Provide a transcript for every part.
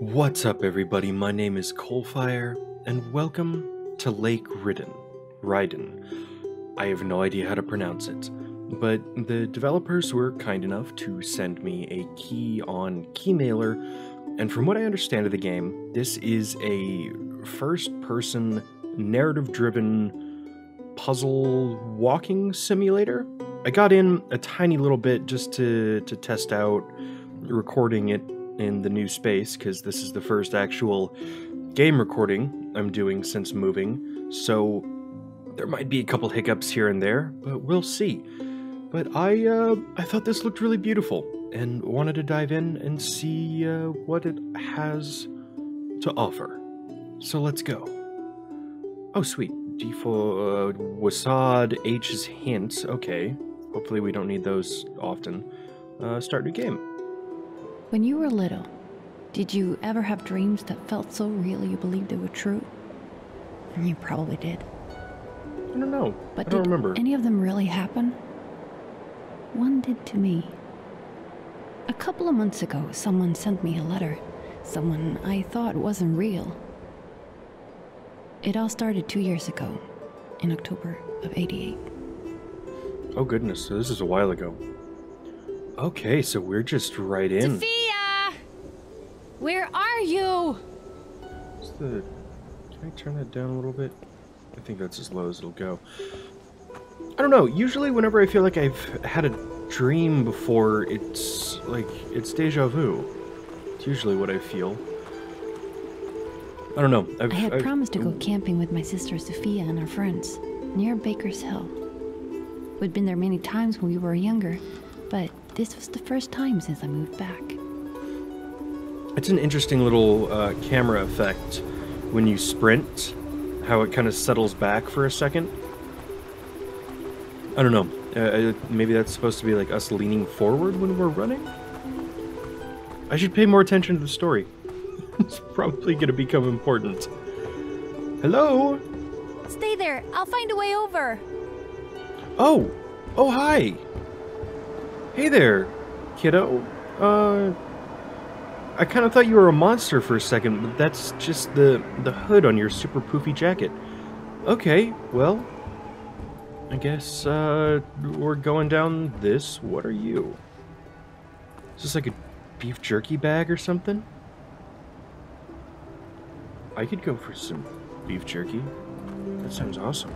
What's up, everybody? My name is CoalFire, and welcome to Lake Ridden. I have no idea how to pronounce it, but the developers were kind enough to send me a key on Keymailer, and from what I understand of the game, this is a first-person, narrative-driven puzzle walking simulator. I got in a tiny little bit just to test out recording it in the new space, because this is the first actual game recording I'm doing since moving, so there might be a couple hiccups here and there, but we'll see. But I thought this looked really beautiful, and wanted to dive in and see what it has to offer. So let's go. Oh, sweet. D for Wasad, H is hints. Okay. Hopefully we don't need those often. Start new game. When you were little, did you ever have dreams that felt so real you believed they were true? You probably did. I don't know. But I don't remember. Any of them really happen? One did to me. A couple of months ago, someone sent me a letter. Someone I thought wasn't real. It all started 2 years ago, in October of '88. Oh goodness, so this is a while ago. Okay, so we're just right in. Sophia! Where are you? Can I turn that down a little bit? I think that's as low as it'll go. I don't know, usually whenever I feel like I've had a dream before, it's deja vu. It's usually what I feel. I don't know. I had promised to go camping with my sister Sophia and our friends, near Baker's Hill. We'd been there many times when we were younger, but this was the first time since I moved back. It's an interesting little camera effect when you sprint, how it kind of settles back for a second. I don't know. Maybe that's supposed to be like us leaning forward when we're running? I should pay more attention to the story. It's probably going to become important. Hello? Stay there. I'll find a way over. Oh! Oh, hi! Hey there, kiddo. I kind of thought you were a monster for a second, but that's just the hood on your super poofy jacket. Okay, well, I guess, we're going down this. What are you? Is this like a beef jerky bag or something? I could go for some beef jerky. That sounds awesome.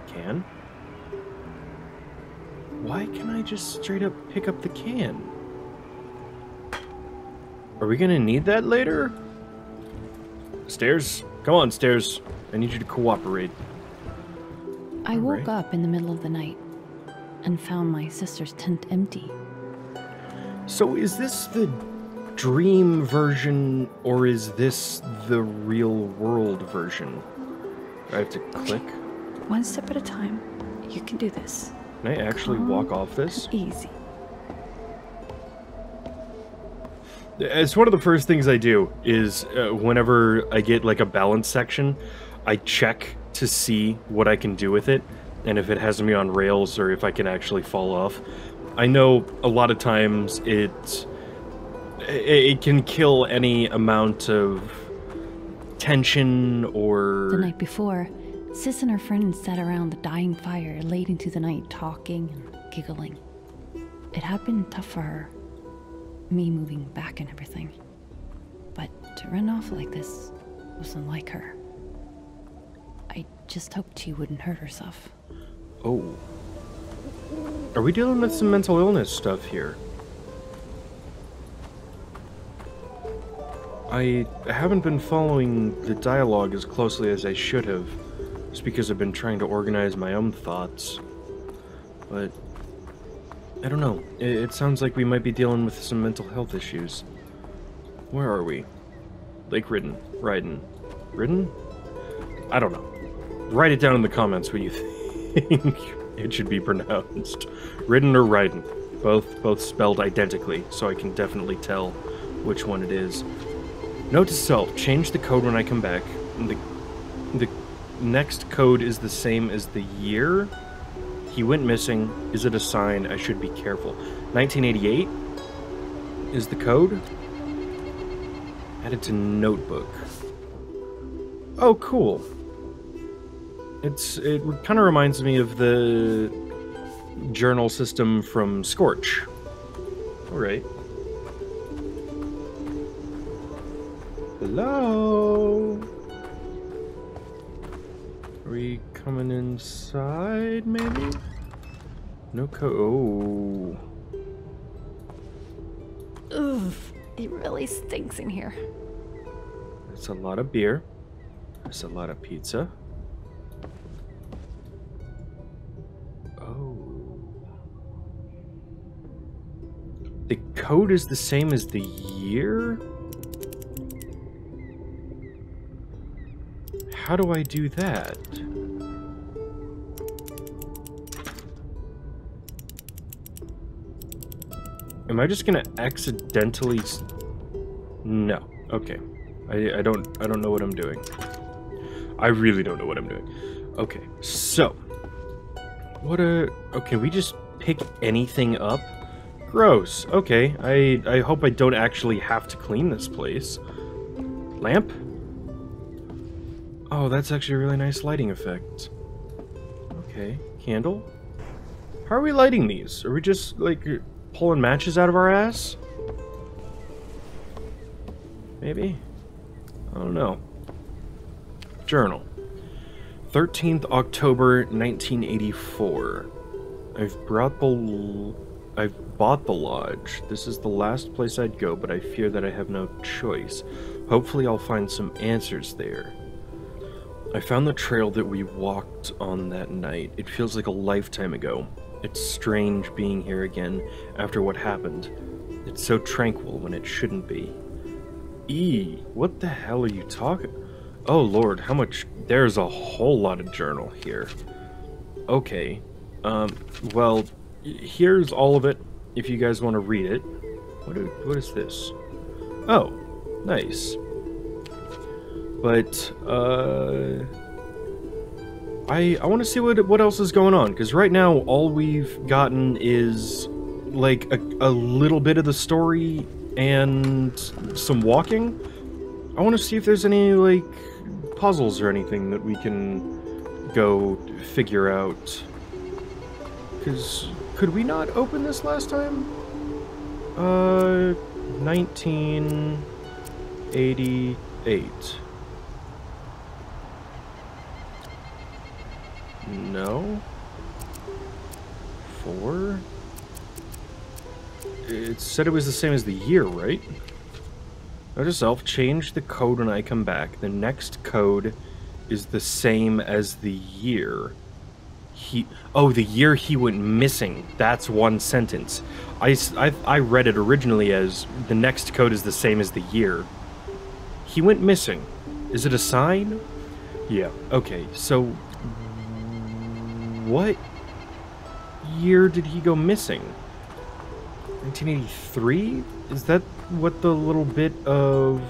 Can? Why can't I just straight up pick up the can? Are we gonna need that later? Stairs? Come on, Stairs. I need you to cooperate. I woke up in the middle of the night and found my sister's tent empty. So is this the dream version, or is this the real world version? Do I have to click? One step at a time. You can do this. Can I actually walk off this? Easy. It's one of the first things I do is whenever I get like a balance section, I check to see what I can do with it, and if it has me on rails or if I can actually fall off. I know a lot of times it can kill any amount of tension or... The night before, Sis and her friends sat around the dying fire late into the night talking and giggling. It had been tough for her, me moving back and everything. But to run off like this wasn't like her. I just hoped she wouldn't hurt herself. Oh. Are we dealing with some mental illness stuff here? I haven't been following the dialogue as closely as I should have, just because I've been trying to organize my own thoughts. But I don't know. It sounds like we might be dealing with some mental health issues. Where are we? Lake Ridden. Ridden? I don't know. Write it down in the comments what you think it should be pronounced. Ridden or Ridden. Both spelled identically, so I can definitely tell which one it is. Note to self, change the code when I come back. The next code is the same as the year. He went missing. Is it a sign? I should be careful. 1988 is the code. Added to notebook. Oh, cool. It kind of reminds me of the journal system from Scorch. All right. Hello? Are we coming inside, maybe? No oh. Oof, it really stinks in here. That's a lot of beer. That's a lot of pizza. Oh. The code is the same as the year? How do I do that? Am I just gonna accidentally... No. Okay. I don't know what I'm doing. I really don't know what I'm doing. Okay, so... Okay, we just pick anything up? Gross. Okay, I hope I don't actually have to clean this place. Lamp? Oh, that's actually a really nice lighting effect. Okay, candle? How are we lighting these? Are we just, like, pulling matches out of our ass? Maybe? I don't know. Journal. 13th October 1984. I've bought the lodge. This is the last place I'd go, but I fear that I have no choice. Hopefully I'll find some answers there. I found the trail that we walked on that night. It feels like a lifetime ago. It's strange being here again after what happened. It's so tranquil when it shouldn't be. What the hell are you talking? Oh lord, how much? There's a whole lot of journal here. Okay, well, here's all of it if you guys want to read it. What is this? Oh, nice. But, I want to see what else is going on, because right now all we've gotten is, like, a little bit of the story and some walking. I want to see if there's any, like, puzzles or anything that we can go figure out. Because, could we not open this last time? 1988. No. 4? It said it was the same as the year, right? Note to self, change the code when I come back. The next code is the same as the year. The year he went missing. That's one sentence. I read it originally as the next code is the same as the year. He went missing. Is it a sign? Yeah. Okay, so what year did he go missing? 1983? Is that what the little bit of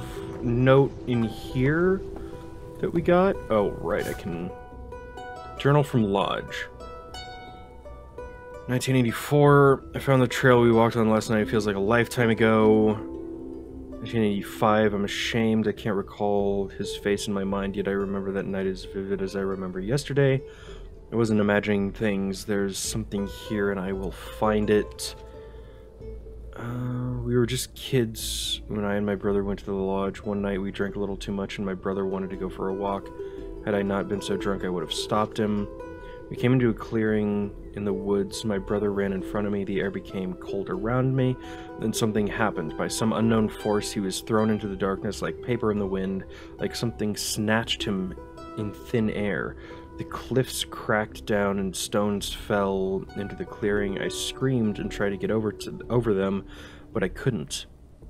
note in here that we got? Oh, right, I can... Journal from Lodge. 1984, I found the trail we walked on last night. It feels like a lifetime ago. 1985, I'm ashamed I can't recall his face in my mind, yet I remember that night as vivid as I remember yesterday. I wasn't imagining things. There's something here and I will find it. We were just kids when I and my brother went to the lodge. One night we drank a little too much and my brother wanted to go for a walk. Had I not been so drunk, I would have stopped him. We came into a clearing in the woods. My brother ran in front of me. The air became cold around me. Then something happened. By some unknown force, he was thrown into the darkness like paper in the wind, like something snatched him in thin air. The cliffs cracked down and stones fell into the clearing. I screamed and tried to get over them, but I couldn't.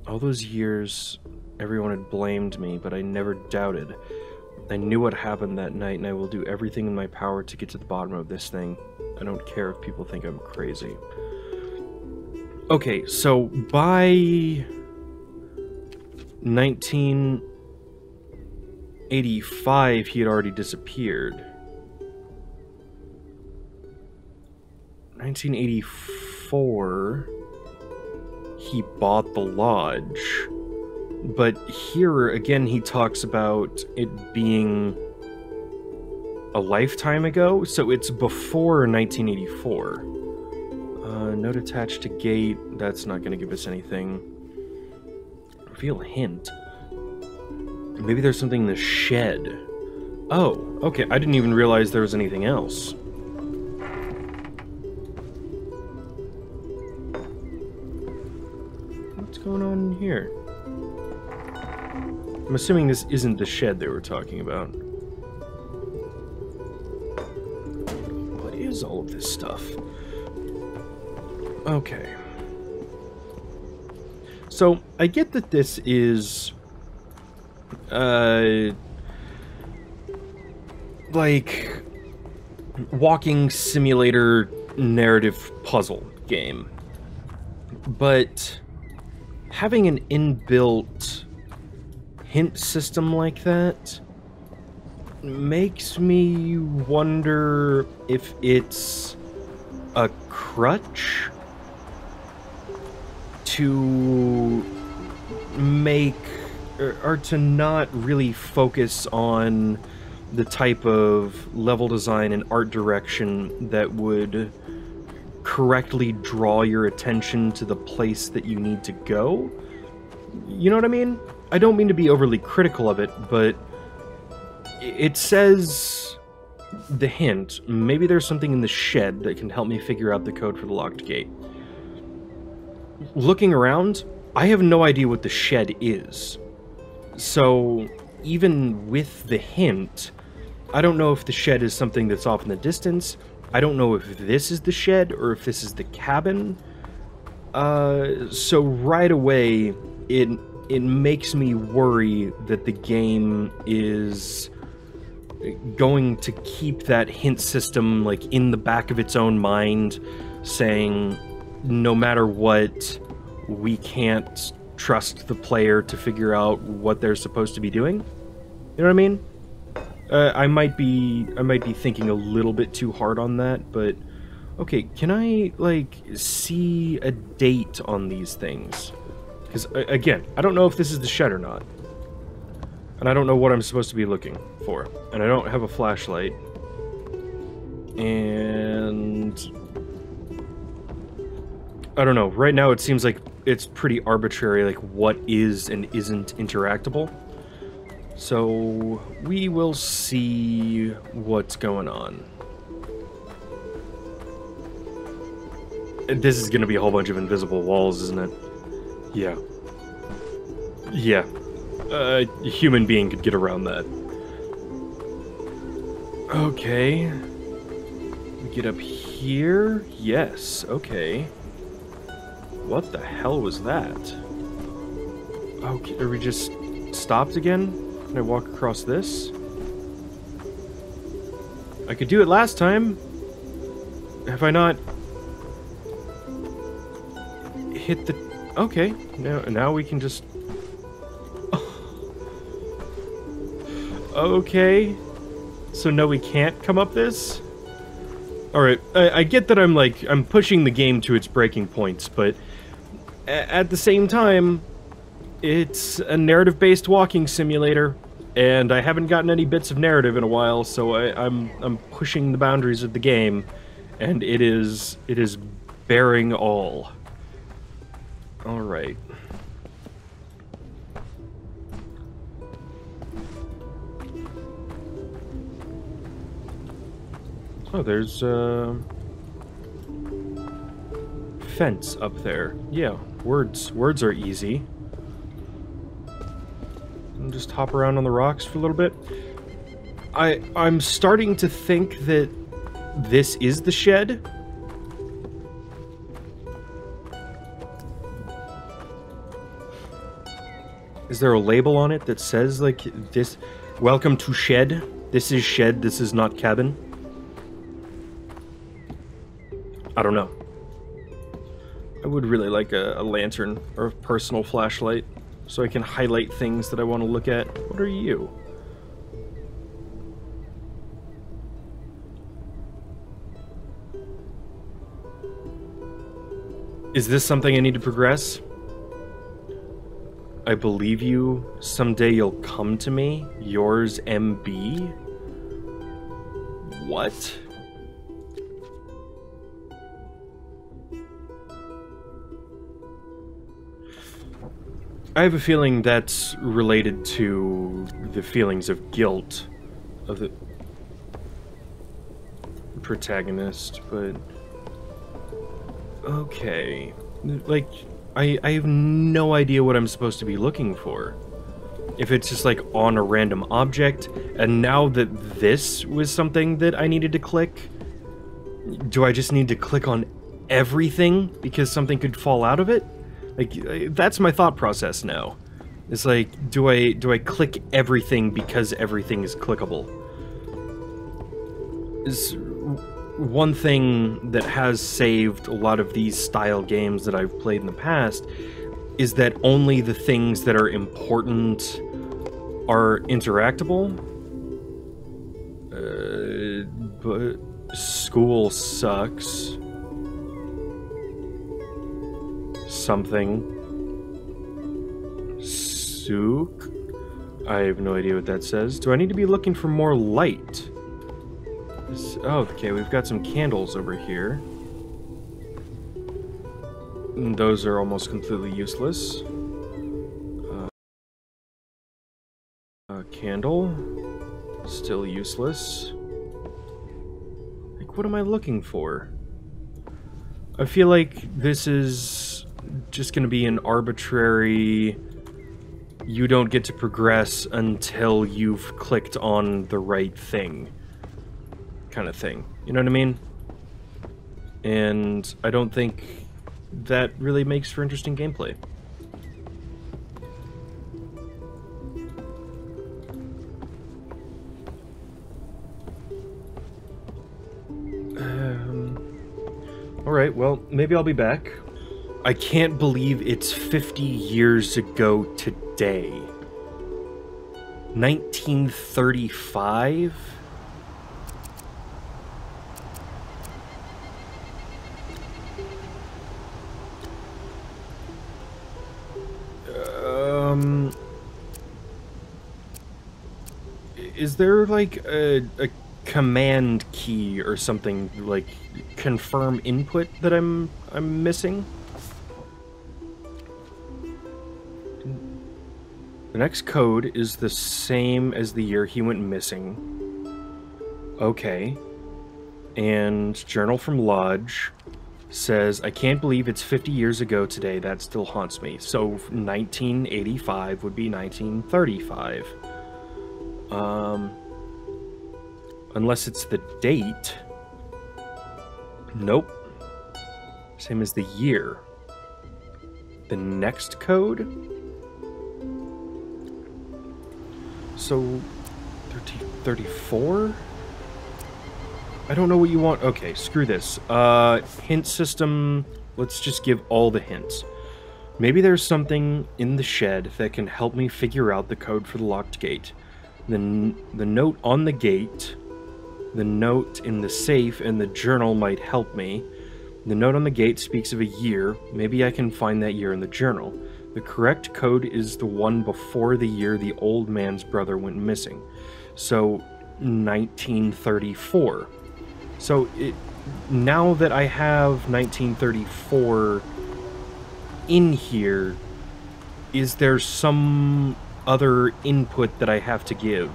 All those years, everyone had blamed me, but I never doubted. I knew what happened that night, and I will do everything in my power to get to the bottom of this thing. I don't care if people think I'm crazy. Okay, so by 1985, he had already disappeared. 1984, he bought the lodge. But here, again, he talks about it being a lifetime ago, so it's before 1984. Note attached to gate, that's not going to give us anything. Reveal hint. Maybe there's something in the shed. Oh, okay, I didn't even realize there was anything else. What's going on here? I'm assuming this isn't the shed they were talking about. What is all of this stuff? Okay. So, I get that this is... like... walking simulator narrative puzzle game. But... having an inbuilt hint system like that makes me wonder if it's a crutch to make or to not really focus on the type of level design and art direction that would correctly draw your attention to the place that you need to go. You know what I mean? I don't mean to be overly critical of it, but it says the hint. Maybe there's something in the shed that can help me figure out the code for the locked gate. Looking around, I have no idea what the shed is. So, even with the hint, I don't know if the shed is something that's off in the distance. I don't know if this is the shed or if this is the cabin. So right away, it makes me worry that the game is going to keep that hint system like in the back of its own mind, saying no matter what, we can't trust the player to figure out what they're supposed to be doing. You know what I mean? I might be thinking a little bit too hard on that, but okay, can I like see a date on these things? Because again, I don't know if this is the shed or not, and I don't know what I'm supposed to be looking for, and I don't have a flashlight, and I don't know. Right now, it seems like it's pretty arbitrary, like what is and isn't interactable. So we will see what's going on. And this is going to be a whole bunch of invisible walls, isn't it? Yeah. Yeah. A human being could get around that. Okay. We get up here. Yes, okay. What the hell was that? Okay, are we just stopped again? Can I walk across this? I could do it last time. Have I not hit the... Okay, now we can just... Okay. So no, we can't come up this? Alright, I get that I'm pushing the game to its breaking points, but at the same time, it's a narrative-based walking simulator, and I haven't gotten any bits of narrative in a while, so I'm pushing the boundaries of the game, and it is bearing all. Alright. Oh, there's a fence up there. Yeah, words are easy. And just hop around on the rocks for a little bit. I'm starting to think that this is the shed. Is there a label on it that says like this, welcome to shed? This is shed, this is not cabin. I don't know. I would really like a lantern or a personal flashlight so I can highlight things that I want to look at. What are you? Is this something I need to progress? I believe you. Someday you'll come to me. Yours, MB? What? I have a feeling that's related to the feelings of guilt of the protagonist, but... Okay. Like, I have no idea what I'm supposed to be looking for. If it's just like on a random object, and now that this was something that I needed to click, do I just need to click on everything because something could fall out of it? Like, that's my thought process now. It's like, do I click everything because everything is clickable? Is one thing that has saved a lot of these style games that I've played in the past is that only the things that are important are interactable. But school sucks. Something. Sook? I have no idea what that says. Do I need to be looking for more light? Oh, okay, we've got some candles over here. And those are almost completely useless. Candle. Still useless. Like, what am I looking for? I feel like this is just gonna be an arbitrary... You don't get to progress until you've clicked on the right thing kind of thing. You know what I mean? And I don't think that really makes for interesting gameplay. Alright, well, maybe I'll be back. I can't believe it's 50 years ago today. 1935? Is there like a command key or something, like confirm input that I'm missing? The next code is the same as the year he went missing. Okay. And Journal from Lodge says, I can't believe it's 50 years ago today. That still haunts me. So 1985 would be 1935. Unless it's the date. Nope. Same as the year. The next code? So, 1334? I don't know what you want. Okay, screw this. Hint system. Let's just give all the hints. Maybe there's something in the shed that can help me figure out the code for the locked gate. The note on the gate, the note in the safe, and the journal might help me. The note on the gate speaks of a year. Maybe I can find that year in the journal. The correct code is the one before the year the old man's brother went missing. So, 1934. So, now that I have 1934 in here, is there some other input that I have to give?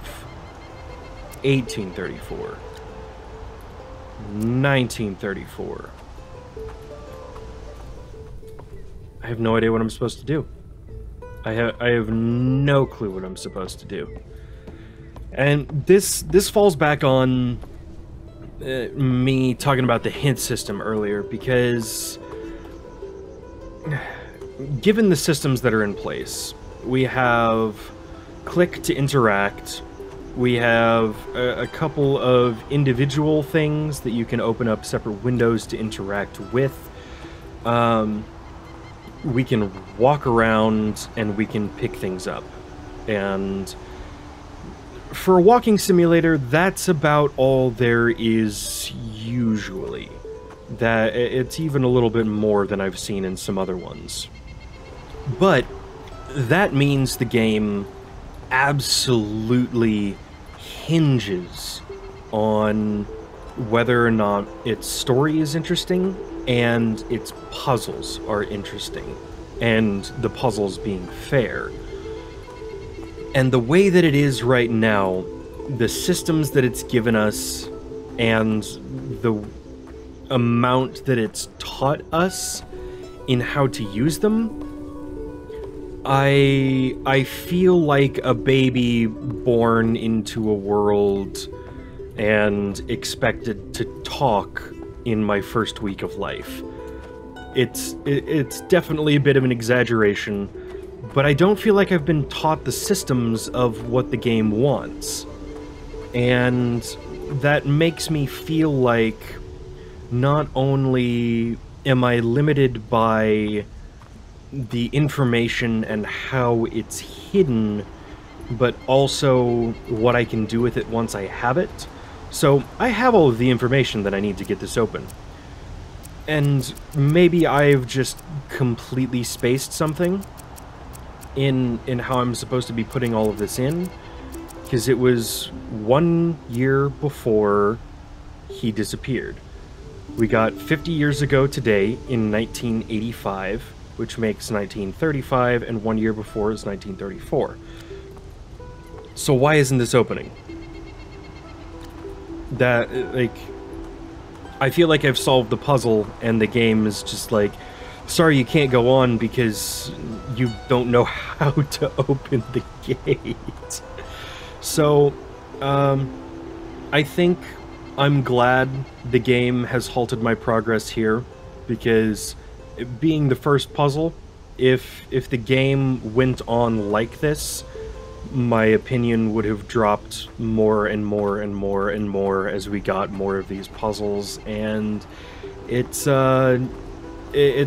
1834. 1934. I have no idea what I'm supposed to do. I have no clue what I'm supposed to do. And this falls back on me talking about the hint system earlier, because given the systems that are in place, we have click to interact, we have a couple of individual things that you can open up separate windows to interact with. We can walk around and we can pick things up. And for a walking simulator, that's about all there is usually. That it's even a little bit more than I've seen in some other ones. But that means the game absolutely hinges on whether or not its story is interesting and its puzzles are interesting, and the puzzles being fair. And the way that it is right now, the systems that it's given us and the amount that it's taught us in how to use them, I feel like a baby born into a world and expected to talk in my first week of life. It's definitely a bit of an exaggeration, but I don't feel like I've been taught the systems of what the game wants. And that makes me feel like not only am I limited by the information and how it's hidden, but also what I can do with it once I have it. So I have all of the information that I need to get this open. And maybe I've just completely spaced something in how I'm supposed to be putting all of this in, because it was 1 year before he disappeared. We got 50 years ago today in 1985, which makes 1935, and 1 year before is 1934. So why isn't this opening? That, like, I feel like I've solved the puzzle, and the game is just like, sorry, you can't go on because you don't know how to open the gate. So, I think I'm glad the game has halted my progress here, because being the first puzzle, if the game went on like this, my opinion would have dropped more and more and more and more as we got more of these puzzles, and it's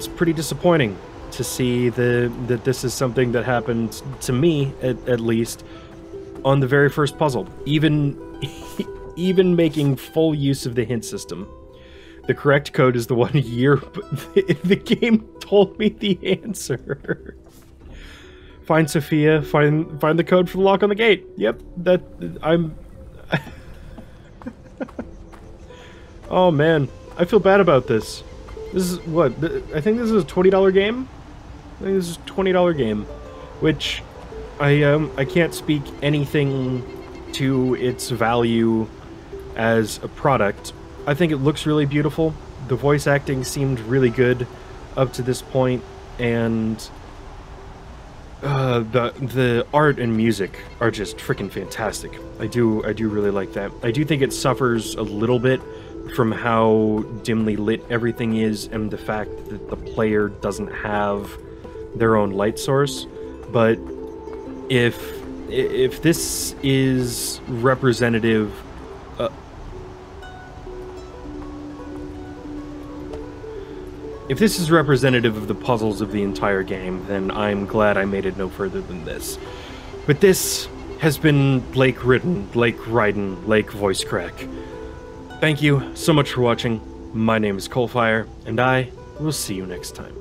pretty disappointing to see that this is something that happened to me, at least, on the very first puzzle. Even making full use of the hint system. The correct code is the 1 year, but the game told me the answer. Find Sophia, find the code for the lock on the gate. Yep, I'm... Oh man, I feel bad about this. This is, what, I think this is a $20 game? I think this is a $20 game, which I can't speak anything to its value as a product. I think it looks really beautiful. The voice acting seemed really good up to this point, and the art and music are just freaking fantastic. I do really like that. I do think it suffers a little bit from how dimly lit everything is, and the fact that the player doesn't have their own light source. But if this is representative, if this is representative of the puzzles of the entire game, then I'm glad I made it no further than this. But this has been Blake Ridden, Ridden, Voice Crack. Thank you so much for watching. My name is CoalFire, and I will see you next time.